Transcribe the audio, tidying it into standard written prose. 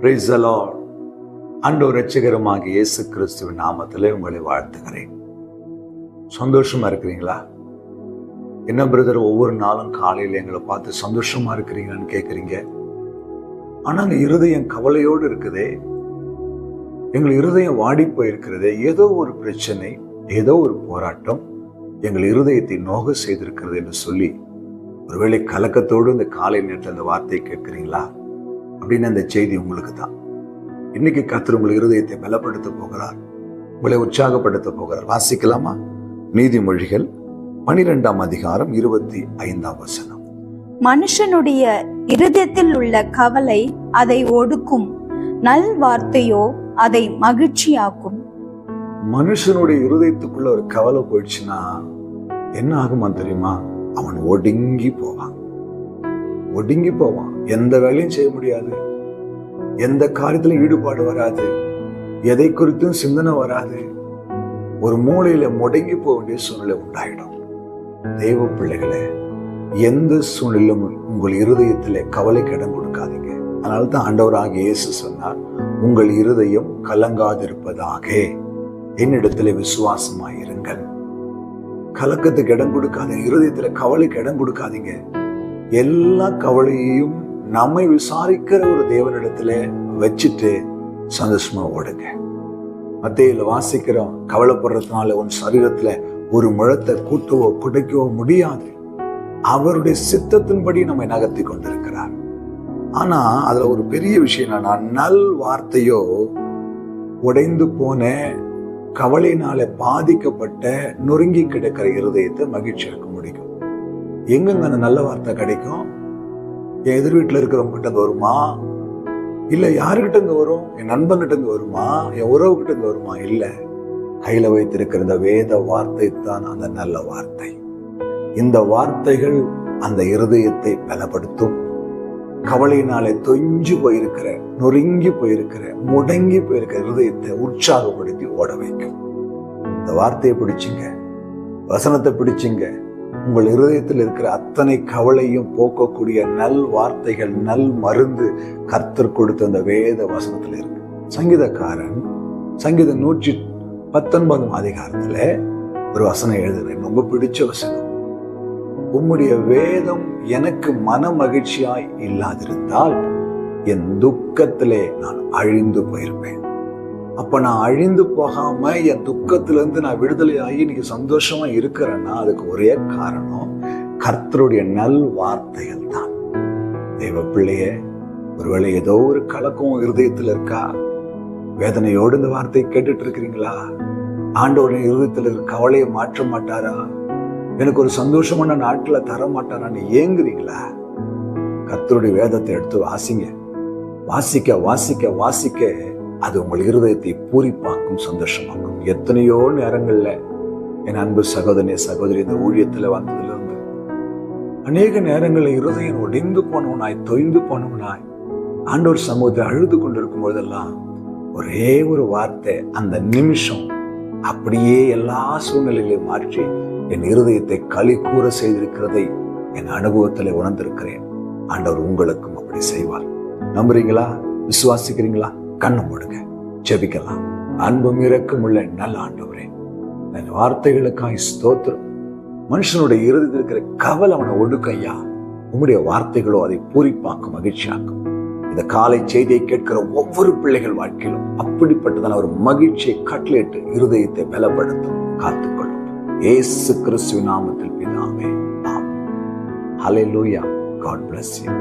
Praise the Lord. ஆண்டவர் இரட்சகருமாகிய இயேசு கிறிஸ்துவின் நாமத்திலே உங்களை வாழ்த்துகிறேன். சந்தோஷமா இருக்கிறீங்களா? என்ன பிரதர், ஒவ்வொரு நாளும் காலையில் எங்களை பார்த்து சந்தோஷமா இருக்கிறீங்களான்னு கேட்குறீங்க. ஆனால் எங்கள் இருதயம் கவலையோடு இருக்குதே, எங்கள் இருதயம் வாடி போயிருக்கிறதே. ஏதோ ஒரு பிரச்சனை, ஏதோ ஒரு போராட்டம் எங்கள் இருதயத்தை நோக செய்திருக்கிறது என்று சொல்லி ஒருவேளை கலக்கத்தோடு இந்த காலை நேரத்தில் அந்த வார்த்தையை கேட்குறீங்களா? அப்படின்னு அந்த செய்தி உங்களுக்கு தான். இன்னைக்கு கர்த்தர் உங்கள் இருதயத்தை பலப்படுத்த போகிறார், உங்களை உற்சாகப்படுத்த போகிறார். வாசிக்கலாமா? நீதிமொழிகள் 12ஆம் அதிகாரம் 25ஆம் வசனம். மனுஷனுடைய இருதயத்தில் உள்ள கவலை அதை ஒடுக்கும், நல் வார்த்தையோ அதை மகிழ்ச்சியாக்கும். மனுஷனுடைய இருதயத்துக்குள்ள ஒரு கவலை போயிடுச்சுன்னா என்ன ஆகுமா தெரியுமா? அவன் ஒடுங்கி போவான். எந்த வேலையும் செய்ய முடியாது, எந்த காரியத்திலும் ஈடுபாடு வராது, எதை குறித்தும் சிந்தனை வராது. ஒரு மூலையில முடங்கி போக வேண்டிய சூழ்நிலை உண்டாயிடும். தெய்வ பிள்ளைகளே, எந்த சூழ்நிலும் உங்கள் இருதயத்திலே கவலைக்கு இடம் கொடுக்காதீங்க. அதனால தான் ஆண்டவராகிய இயேசு சொன்னார், உங்கள் இருதயம் கலங்காதிருப்பதாக, என்னிடத்திலே விசுவாசமாயிருங்கள். கலக்கத்துக்கு இடம் கொடுக்காதீங்க, இருதயத்துல கவலைக்கு இடம் கொடுக்காதீங்க. எல்லா கவலையையும் நம்மை விசாரிக்கிற ஒரு தேவனிடத்துல வச்சுட்டு சந்தோஷமா ஓடுங்க. மத்தேயுல வாசிக்கிறோம், கவலைப்படுறதுனால உன் சரீரத்துல ஒரு முழத்தை கூட்டவோ குடைக்கவோ முடியாது. அவருடைய சித்தத்தின்படி நம்மை நகர்த்தி கொண்டிருக்கிறார். ஆனா அதுல ஒரு பெரிய விஷயம் என்னன்னா, நல் வார்த்தையோ உடைந்து போன கவலையினால பாதிக்கப்பட்ட நொறுங்கி கிடக்கிற இருதயத்தை மகிழ்ச்சி இருக்க முடியும். எங்கங்க அந்த நல்ல வார்த்தை கிடைக்கும்? என் எதிர் வீட்டுல இருக்கிறவங்க கிட்ட இருந்து வருமா? இல்ல யாருக்கிட்ட இருந்து வரும்? என் நண்பன் கிட்ட இருந்து வருமா? என் உறவு கிட்ட இருந்து வருமா? இல்ல, கையில வைத்திருக்கிற இந்த வேத வார்த்தை தான் அந்த நல்ல வார்த்தை. இந்த வார்த்தைகள் அந்த இருதயத்தை பலப்படுத்தும். கவலையினாலே தொஞ்சு போயிருக்கிற, நொறுங்கி போயிருக்கிற, முடங்கி போயிருக்கிற இருதயத்தை உற்சாகப்படுத்தி ஓட வைக்கும். இந்த வார்த்தையை பிடிச்சிங்க, வசனத்தை பிடிச்சிங்க. உங்கள் இருதயத்தில் இருக்கிற அத்தனை கவலையும் போக்கக்கூடிய நல் வார்த்தைகள், நல் மருந்து கர்த்தர் கொடுத்த அந்த வேத வசனத்துல இருக்கு. சங்கீதக்காரன் சங்கீதம் 119ஆம் அதிகாரத்துல ஒரு வசனம் எழுதுறேன், ரொம்ப பிடிச்ச வசனம். உம்முடைய வேதம் எனக்கு மன மகிழ்ச்சியாய் இல்லாதிருந்தால் என் துக்கத்திலே நான் அழிந்து போயிருப்பேன். அப்ப நான் அழிந்து போகாம என் துக்கத்திலிருந்து நான் விடுதலை ஆகி இன்னைக்கு சந்தோஷமா இருக்கிறேன்னா அதுக்கு ஒரே காரணம் கர்த்தருடைய நல் வார்த்தைகள் தான். தெய்வ பிள்ளையே, ஒருவேளை ஏதோ ஒரு கலக்கம் இருதயத்துல இருக்கா? வேதனையோடு இந்த வார்த்தையை கேட்டுட்டு இருக்கிறீங்களா? ஆண்டவருடைய இருதயத்துல இருக்க கவலையை மாற்ற மாட்டாரா? எனக்கு ஒரு சந்தோஷமான நாட்களை தர மாட்டாரான்னு ஏங்குறீங்களா? கர்த்தருடைய வேதத்தை எடுத்து வாசிங்க. வாசிக்க வாசிக்க வாசிக்க அது உங்கள் இருதயத்தை பூரிப்பாக்கும், சந்தோஷமாக்கும். எத்தனையோ நேரங்கள்ல என் அன்பு சகோதரனே சகோதரி, இந்த ஊழியத்துல வந்ததுல இருந்து அநேக நேரங்கள்ல இருதயம் ஒடிந்து போனவனாய், தொய்ந்து போனவனாய் ஆண்டவர் சமூகத்தை அழுது கொண்டிருக்கும் போதெல்லாம் ஒரே ஒரு வார்த்தை அந்த நிமிஷம் அப்படியே எல்லா சூழ்நிலைகளையும் மாற்றி என் இருதயத்தை களி கூற செய்திருக்கிறதை என் அனுபவத்துல உணர்ந்திருக்கிறேன். ஆண்டவர் உங்களுக்கும் அப்படி செய்வார். நம்புறீங்களா? விசுவாசிக்கிறீங்களா? கண்ணு மூடுங்க, ஜெபிக்கலாம். அன்பும் இரக்கம் உள்ள நல்ல ஆண்டவரே, நல்ல வார்த்தைகளுக்காய் ஸ்தோத்திரம். மனுஷனுடைய இருதயத்தில் இருக்கிற கவலை அவனை ஒடுக்கையா, உம்முடைய வார்த்தைகளோ அதை பூரிப்பாக்கும், மகிழ்ச்சியாக்கும். இந்த காலை செய்தியை கேட்கிற ஒவ்வொரு பிள்ளைகள் வாழ்க்கையிலும் அப்படிப்பட்டதான ஒரு மகிழ்ச்சியை கட்டளையிட்டு இருதயத்தை பலப்படுத்தும், காத்துக்கொள்ளும். இயேசு கிறிஸ்துவின் நாமத்தில் பிதாவே, ஆமென். ஹல்லேலூயா. God bless you.